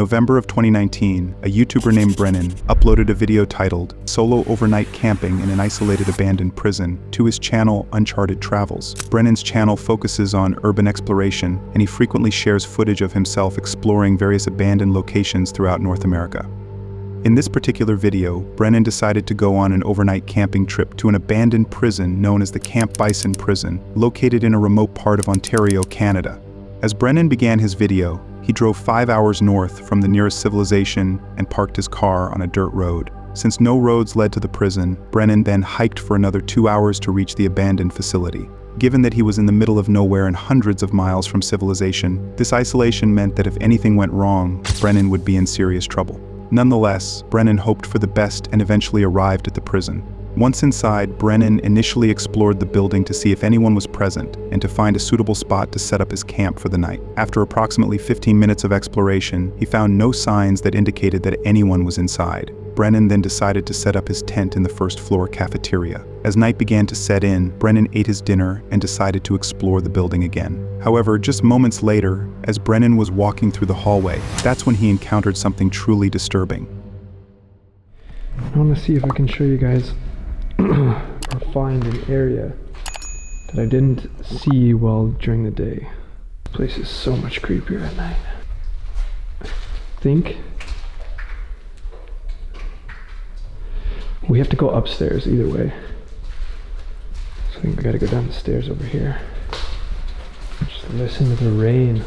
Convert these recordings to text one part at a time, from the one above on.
November of 2019, a YouTuber named Brennan uploaded a video titled "Solo Overnight Camping in an Isolated Abandoned Prison" to his channel Uncharted Travels. Brennan's channel focuses on urban exploration, and he frequently shares footage of himself exploring various abandoned locations throughout North America. In this particular video, Brennan decided to go on an overnight camping trip to an abandoned prison known as the Camp Bison Prison, located in a remote part of Ontario, Canada. As Brennan began his video, he drove 5 hours north from the nearest civilization and parked his car on a dirt road. Since no roads led to the prison, Brennan then hiked for another 2 hours to reach the abandoned facility. Given that he was in the middle of nowhere and hundreds of miles from civilization, this isolation meant that if anything went wrong, Brennan would be in serious trouble. Nonetheless, Brennan hoped for the best and eventually arrived at the prison. Once inside, Brennan initially explored the building to see if anyone was present and to find a suitable spot to set up his camp for the night. After approximately 15 minutes of exploration, he found no signs that indicated that anyone was inside. Brennan then decided to set up his tent in the first-floor cafeteria. As night began to set in, Brennan ate his dinner and decided to explore the building again. However, just moments later, as Brennan was walking through the hallway, that's when he encountered something truly disturbing. I want to see if I can show you guys or find an area that I didn't see while during the day. This place is so much creepier at night. I think we have to go upstairs either way. So I think we gotta go down the stairs over here. Just listen to the rain.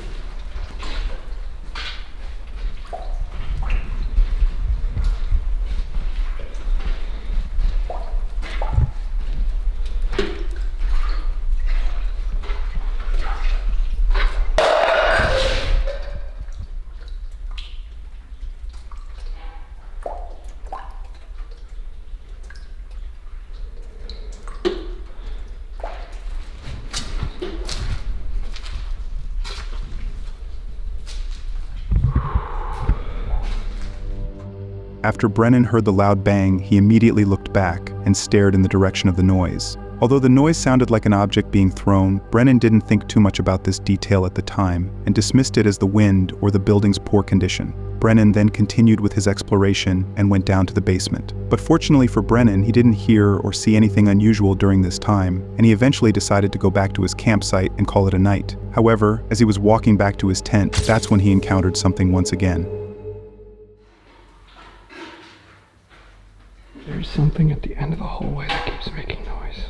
After Brennan heard the loud bang, he immediately looked back and stared in the direction of the noise. Although the noise sounded like an object being thrown, Brennan didn't think too much about this detail at the time and dismissed it as the wind or the building's poor condition. Brennan then continued with his exploration and went down to the basement. But fortunately for Brennan, he didn't hear or see anything unusual during this time, and he eventually decided to go back to his campsite and call it a night. However, as he was walking back to his tent, that's when he encountered something once again. There's something at the end of the hallway that keeps making noise.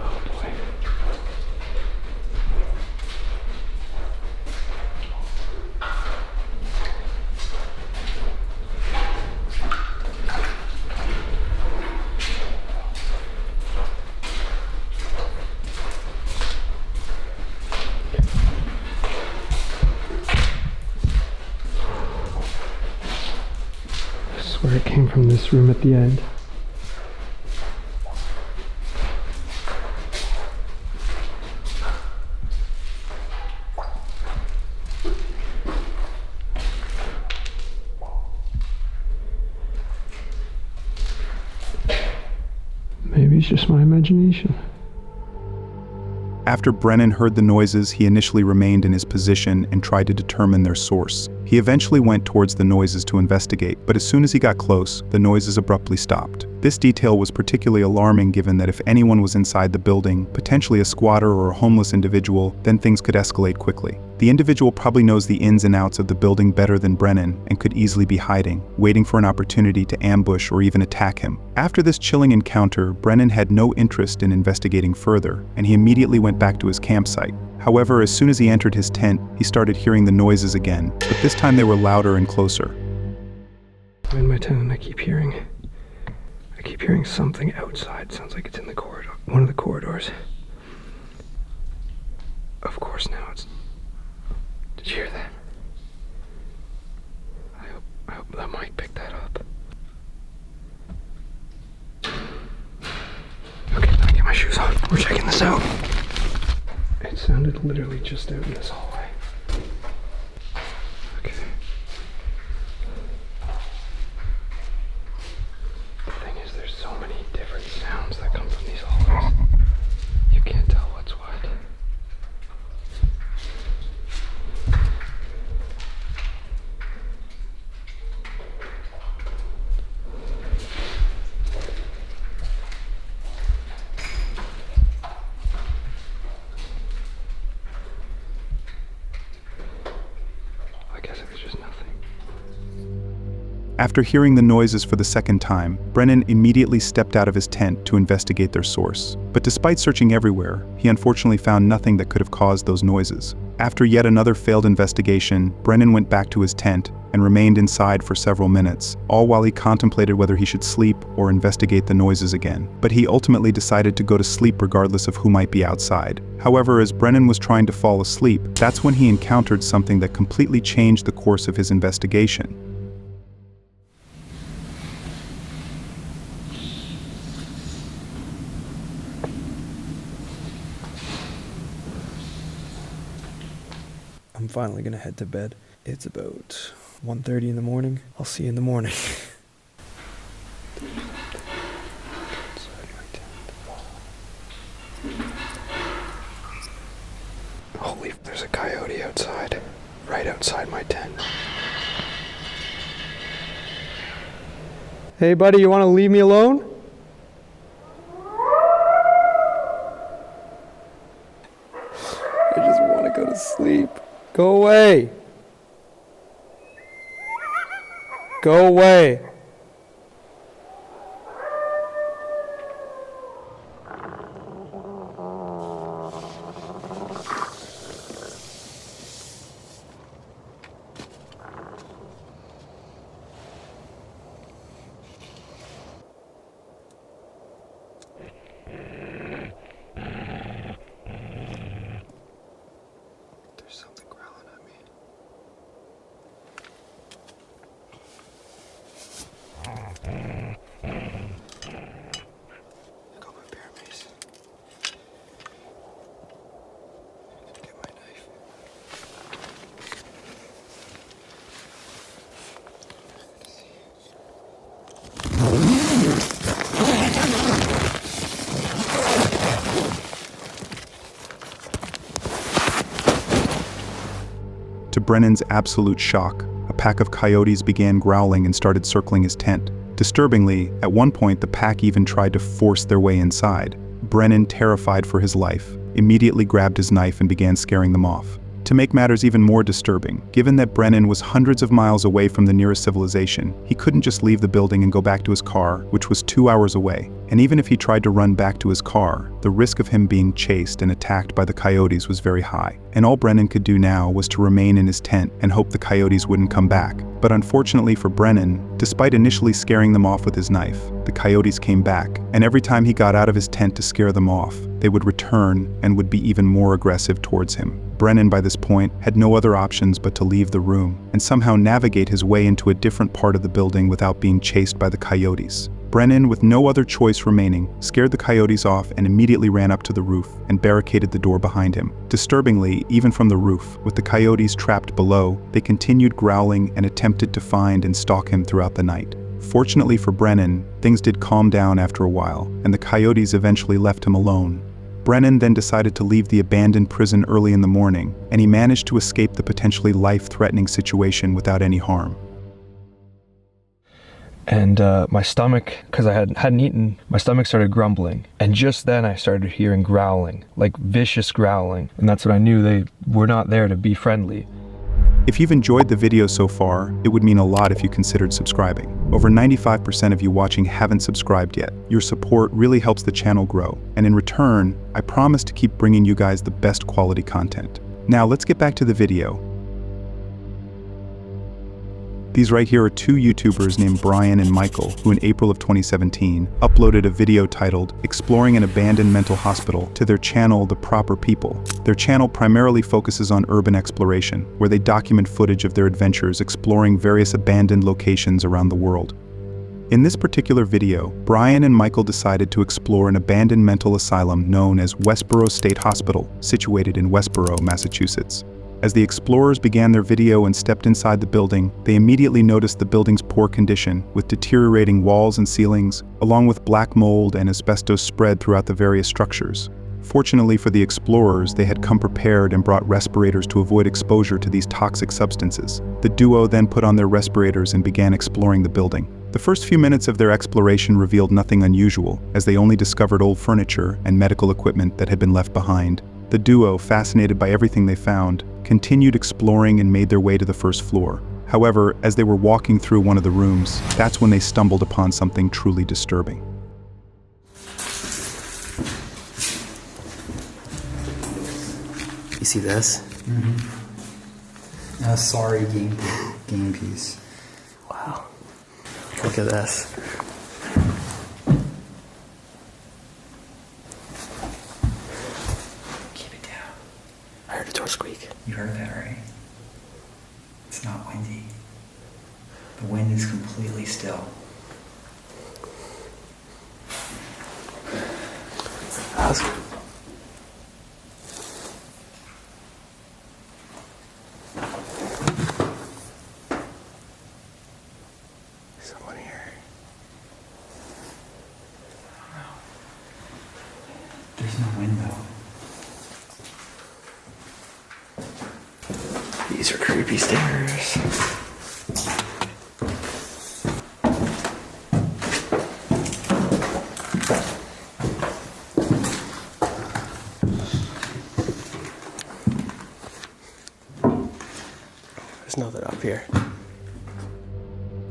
Oh boy. Where it came from, this room at the end. Maybe it's just my imagination. After Brennan heard the noises, he initially remained in his position and tried to determine their source. He eventually went towards the noises to investigate, but as soon as he got close, the noises abruptly stopped. This detail was particularly alarming given that if anyone was inside the building, potentially a squatter or a homeless individual, then things could escalate quickly. The individual probably knows the ins and outs of the building better than Brennan and could easily be hiding, waiting for an opportunity to ambush or even attack him. After this chilling encounter, Brennan had no interest in investigating further, and he immediately went back to his campsite. However, as soon as he entered his tent, he started hearing the noises again, but this time they were louder and closer. I'm in my tent and I keep hearing something outside. Sounds like it's in the corridor, one of the corridors. Of course now it's... Did you hear that? I hope that mic picked that up. Okay, let me get my shoes on. We're checking this out. It sounded literally just out in this hallway. Okay. After hearing the noises for the second time, Brennan immediately stepped out of his tent to investigate their source. But despite searching everywhere, he unfortunately found nothing that could have caused those noises. After yet another failed investigation, Brennan went back to his tent and remained inside for several minutes, all while he contemplated whether he should sleep or investigate the noises again. But he ultimately decided to go to sleep regardless of who might be outside. However, as Brennan was trying to fall asleep, that's when he encountered something that completely changed the course of his investigation. I'm finally gonna head to bed. It's about 1:30 in the morning. I'll see you in the morning. Holy, there's a coyote outside. Right outside my tent. Hey buddy, you wanna leave me alone? I just wanna go to sleep. Go away. Go away. There's something growling at me. I got my bear mace. Get my knife. To Brennan's absolute shock, a pack of coyotes began growling and started circling his tent. Disturbingly, at one point the pack even tried to force their way inside. Brennan, terrified for his life, immediately grabbed his knife and began scaring them off. To make matters even more disturbing, given that Brennan was hundreds of miles away from the nearest civilization, he couldn't just leave the building and go back to his car, which was 2 hours away. And even if he tried to run back to his car, the risk of him being chased and attacked by the coyotes was very high. And all Brennan could do now was to remain in his tent and hope the coyotes wouldn't come back. But unfortunately for Brennan, despite initially scaring them off with his knife, the coyotes came back, and every time he got out of his tent to scare them off, they would return and would be even more aggressive towards him. Brennan, by this point, had no other options but to leave the room and somehow navigate his way into a different part of the building without being chased by the coyotes. Brennan, with no other choice remaining, scared the coyotes off and immediately ran up to the roof and barricaded the door behind him. Disturbingly, even from the roof, with the coyotes trapped below, they continued growling and attempted to find and stalk him throughout the night. Fortunately for Brennan, things did calm down after a while, and the coyotes eventually left him alone. Brennan then decided to leave the abandoned prison early in the morning, and he managed to escape the potentially life-threatening situation without any harm. And my stomach, because I hadn't eaten, my stomach started grumbling. And just then I started hearing growling, like vicious growling. And that's when I knew they were not there to be friendly. If you've enjoyed the video so far, it would mean a lot if you considered subscribing. Over 95% of you watching haven't subscribed yet. Your support really helps the channel grow, and in return, I promise to keep bringing you guys the best quality content. Now let's get back to the video. These right here are two YouTubers named Brian and Michael, who in April of 2017 uploaded a video titled "Exploring an Abandoned Mental Hospital" to their channel The Proper People. Their channel primarily focuses on urban exploration, where they document footage of their adventures exploring various abandoned locations around the world. In this particular video, Brian and Michael decided to explore an abandoned mental asylum known as Westboro State Hospital, situated in Westboro, Massachusetts. As the explorers began their video and stepped inside the building, they immediately noticed the building's poor condition, with deteriorating walls and ceilings, along with black mold and asbestos spread throughout the various structures. Fortunately for the explorers, they had come prepared and brought respirators to avoid exposure to these toxic substances. The duo then put on their respirators and began exploring the building. The first few minutes of their exploration revealed nothing unusual, as they only discovered old furniture and medical equipment that had been left behind. The duo, fascinated by everything they found, continued exploring and made their way to the first floor. However, as they were walking through one of the rooms, that's when they stumbled upon something truly disturbing. You see this? Mm-hmm. A sorry game piece. Wow. Look at this. Keep it down. I heard a door squeak. You heard that, right? It's not windy. The wind is completely still. Someone here. There's no wind though. These are creepy stairs. There's nothing up here.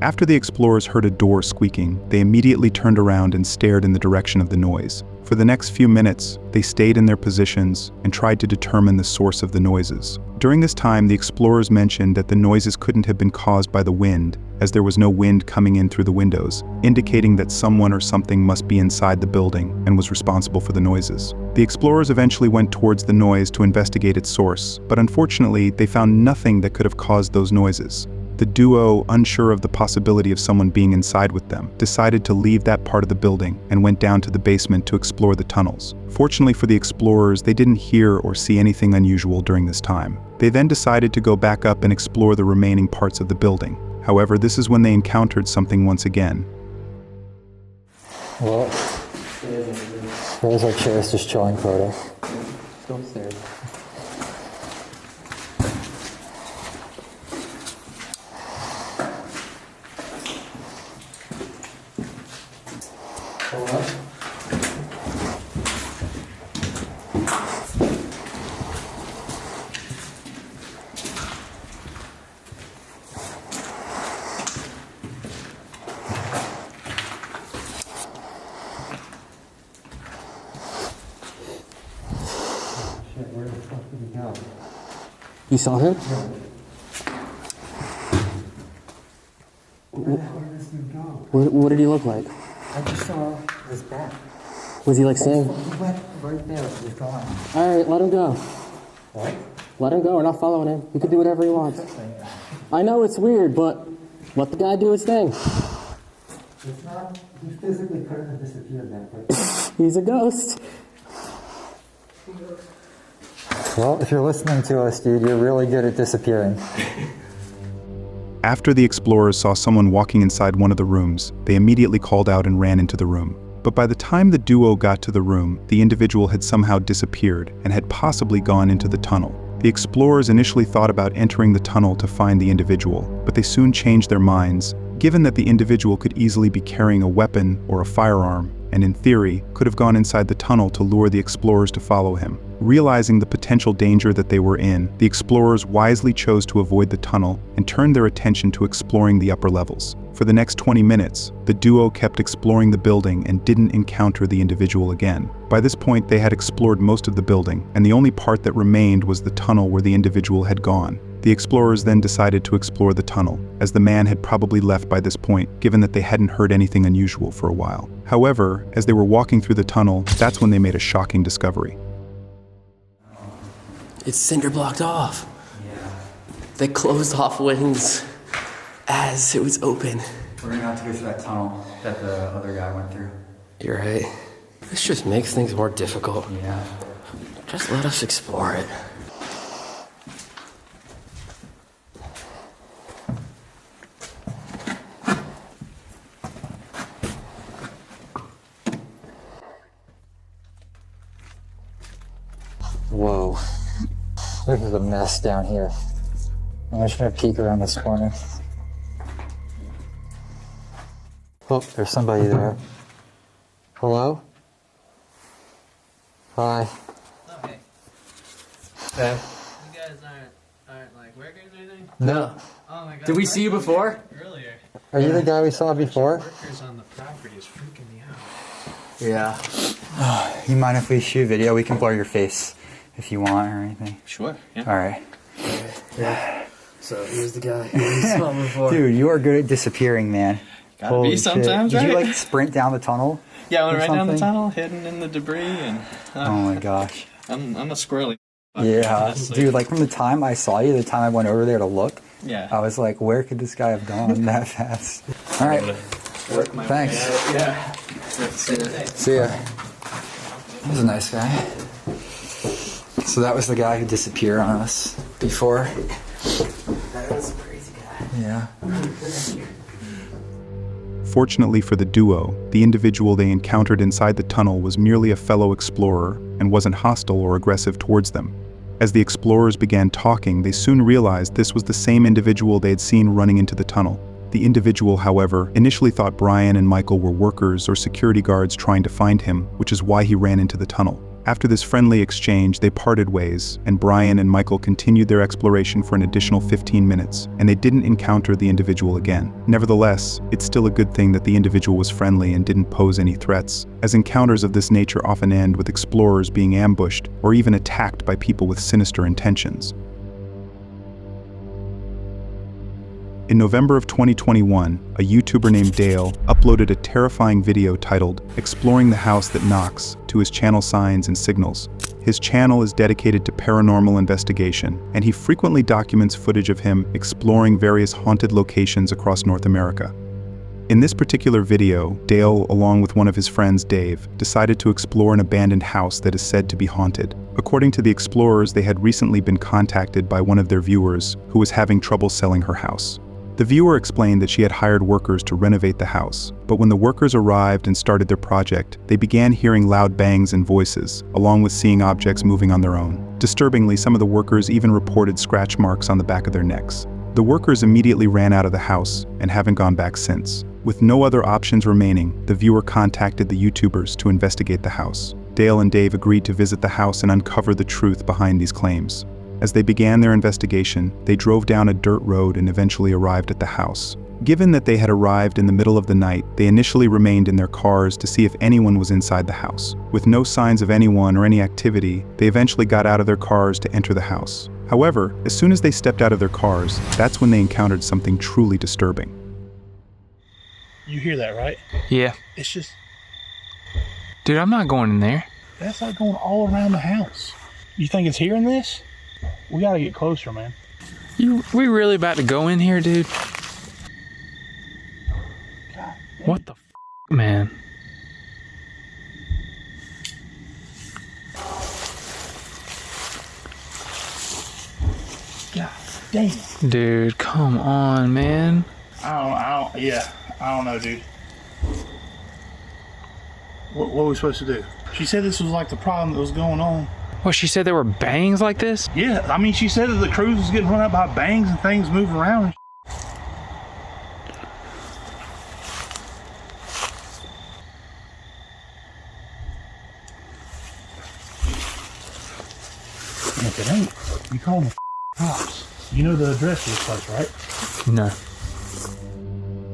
After the explorers heard a door squeaking, they immediately turned around and stared in the direction of the noise. For the next few minutes, they stayed in their positions and tried to determine the source of the noises. During this time, the explorers mentioned that the noises couldn't have been caused by the wind, as there was no wind coming in through the windows, indicating that someone or something must be inside the building and was responsible for the noises. The explorers eventually went towards the noise to investigate its source, but unfortunately, they found nothing that could have caused those noises. The duo, unsure of the possibility of someone being inside with them, decided to leave that part of the building and went down to the basement to explore the tunnels. Fortunately for the explorers, they didn't hear or see anything unusual during this time. They then decided to go back up and explore the remaining parts of the building. However, this is when they encountered something once again. Well, there's our chairs just chilling photo. Go upstairs. Where the fuck did he go? You saw him? Where the hell did this dude go? What did he look like? I just saw his back. Was he like saying, He went right there. He's gone. all right, let him go. What? Let him go. We're not following him. He can do whatever he wants. I know it's weird, but let the guy do his thing. It's not. He physically couldn't have disappeared that quick. He's a ghost. Well, if you're listening to us, dude, you're really good at disappearing. After the explorers saw someone walking inside one of the rooms, they immediately called out and ran into the room. But by the time the duo got to the room, the individual had somehow disappeared and had possibly gone into the tunnel. The explorers initially thought about entering the tunnel to find the individual, but they soon changed their minds, given that the individual could easily be carrying a weapon or a firearm, and in theory, could have gone inside the tunnel to lure the explorers to follow him. Realizing the potential danger that they were in, the explorers wisely chose to avoid the tunnel and turned their attention to exploring the upper levels. For the next 20 minutes, the duo kept exploring the building and didn't encounter the individual again. By this point, they had explored most of the building, and the only part that remained was the tunnel where the individual had gone. The explorers then decided to explore the tunnel, as the man had probably left by this point, given that they hadn't heard anything unusual for a while. However, as they were walking through the tunnel, that's when they made a shocking discovery. It's cinder blocked off. Yeah. They closed off winds as it was open. We're gonna have to go through that tunnel that the other guy went through. You're right. This just makes things more difficult. Yeah. Just let us explore it. Whoa. This is a mess down here. I'm just gonna peek around this corner. Oh, there's somebody there. Hello? Hi. Oh, hey. Hey. You guys aren't like workers or anything? No. Oh my god. Did we see you before? Earlier. Are you the guy we saw before? Workers on the property is freaking me out. Yeah. You mind if we shoot video? We can blur your face if you want or anything. Sure. Yeah. All right. Yeah. So here's the guy we saw before. Dude, you are good at disappearing, man. Gotta Holy be sometimes, shit. Did you right? like sprint down the tunnel? Yeah, I went or right down the something? tunnel, hidden in the debris, and Oh my gosh. I'm a squirrely. Yeah, honestly. dude, like from the time I saw you, the time I went over there to look, Yeah. I was like, where could this guy have gone that fast? All right, Work my thanks. way out. Yeah. See ya. He was a nice guy. So that was the guy who disappeared on us before. That was a crazy guy. Yeah. Fortunately for the duo, the individual they encountered inside the tunnel was merely a fellow explorer and wasn't hostile or aggressive towards them. As the explorers began talking, they soon realized this was the same individual they had seen running into the tunnel. The individual, however, initially thought Brian and Michael were workers or security guards trying to find him, which is why he ran into the tunnel. After this friendly exchange, they parted ways, and Brian and Michael continued their exploration for an additional 15 minutes, and they didn't encounter the individual again. Nevertheless, it's still a good thing that the individual was friendly and didn't pose any threats, as encounters of this nature often end with explorers being ambushed or even attacked by people with sinister intentions. In November of 2021, a YouTuber named Dale uploaded a terrifying video titled "Exploring the House That Knocks" to his channel Signs and Signals. His channel is dedicated to paranormal investigation, and he frequently documents footage of him exploring various haunted locations across North America. In this particular video, Dale, along with one of his friends, Dave, decided to explore an abandoned house that is said to be haunted. According to the explorers, they had recently been contacted by one of their viewers who was having trouble selling her house. The viewer explained that she had hired workers to renovate the house, but when the workers arrived and started their project, they began hearing loud bangs and voices, along with seeing objects moving on their own. Disturbingly, some of the workers even reported scratch marks on the back of their necks. The workers immediately ran out of the house and haven't gone back since. With no other options remaining, the viewer contacted the YouTubers to investigate the house. Dale and Dave agreed to visit the house and uncover the truth behind these claims. As they began their investigation, they drove down a dirt road and eventually arrived at the house. Given that they had arrived in the middle of the night, they initially remained in their cars to see if anyone was inside the house. With no signs of anyone or any activity, they eventually got out of their cars to enter the house. However, as soon as they stepped out of their cars, that's when they encountered something truly disturbing. You hear that, right? Yeah. It's just, Dude, I'm not going in there. that's like going all around the house. You think it's hearing this? We gotta get closer, man. We really about to go in here, dude? What the man? God damn. Dude, come on, man. I don't know, dude. What were we supposed to do? She said this was like the problem that was going on. What, she said there were bangs like this? Yeah, I mean, she said that the cruise was getting run up by bangs and things moving around. And if it ain't, you call the cops. You know the address of this place, right? No.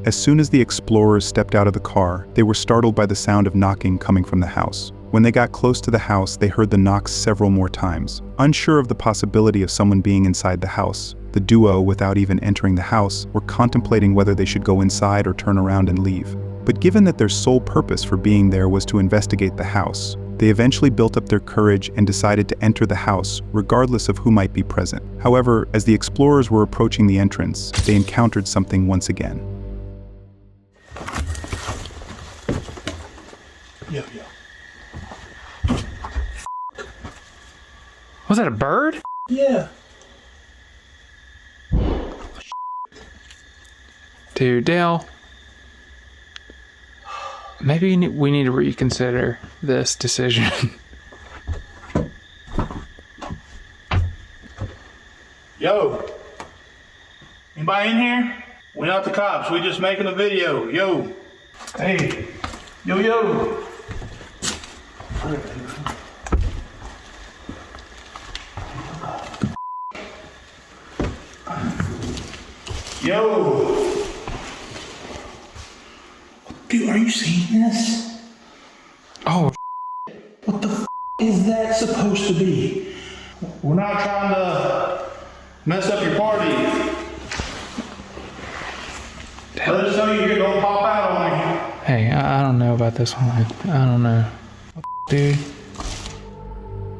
As soon as the explorers stepped out of the car, they were startled by the sound of knocking coming from the house. When they got close to the house, they heard the knocks several more times. Unsure of the possibility of someone being inside the house, the duo, without even entering the house, were contemplating whether they should go inside or turn around and leave. But given that their sole purpose for being there was to investigate the house, they eventually built up their courage and decided to enter the house, regardless of who might be present. However, as the explorers were approaching the entrance, they encountered something once again. Yo. Was that a bird? Yeah. Dude, Dale. Maybe we need to reconsider this decision. Yo. Anybody in here? We're not the cops. We're just making a video. Yo. Hey. Yo. Yo! Dude, are you seeing this? Oh, What the is that supposed to be? We're not trying to mess up your party. Let us know you're gonna pop out on me. hey, I don't know about this one. I don't know. Dude.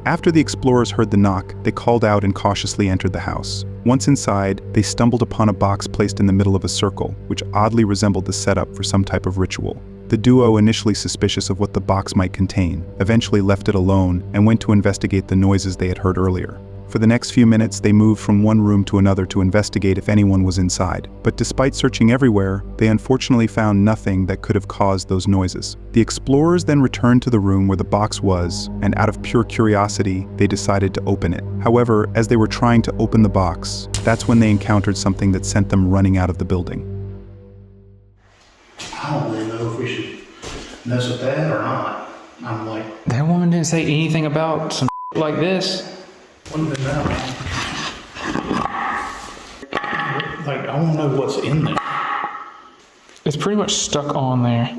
After the explorers heard the knock, they called out and cautiously entered the house. Once inside, they stumbled upon a box placed in the middle of a circle, which oddly resembled the setup for some type of ritual. The duo, initially suspicious of what the box might contain, eventually left it alone and went to investigate the noises they had heard earlier. For the next few minutes, they moved from one room to another to investigate if anyone was inside. But despite searching everywhere, they unfortunately found nothing that could have caused those noises. The explorers then returned to the room where the box was, and out of pure curiosity, they decided to open it. However, as they were trying to open the box, that's when they encountered something that sent them running out of the building. I don't really know if we should mess with that or not. I'm like, That woman didn't say anything about some like this. what is that? Like, I want to know what's in there. It's pretty much stuck on there.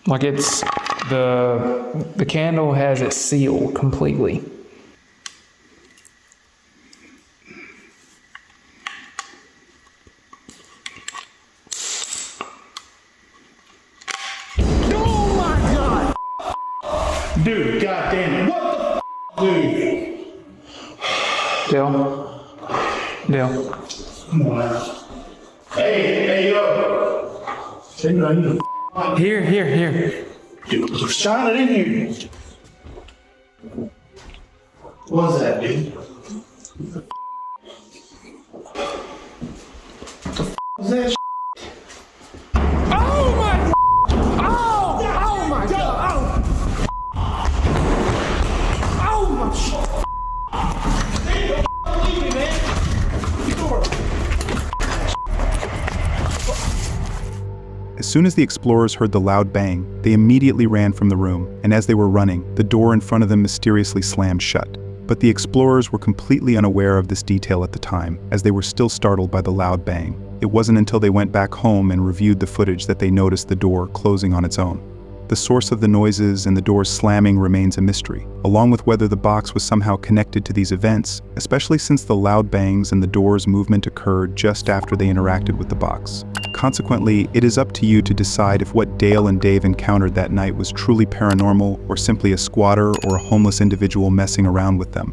Like it's the candle has it sealed completely. Dude, goddamn it. What the dude? Dale. Come on now. Hey, yo. Say no, you Here. dude, shine it in here. What's that, dude? What the is that? As soon as the explorers heard the loud bang, they immediately ran from the room, and as they were running, the door in front of them mysteriously slammed shut. But the explorers were completely unaware of this detail at the time, as they were still startled by the loud bang. It wasn't until they went back home and reviewed the footage that they noticed the door closing on its own. The source of the noises and the door's slamming remains a mystery, along with whether the box was somehow connected to these events, especially since the loud bangs and the door's movement occurred just after they interacted with the box. Consequently, it is up to you to decide if what Dale and Dave encountered that night was truly paranormal or simply a squatter or a homeless individual messing around with them.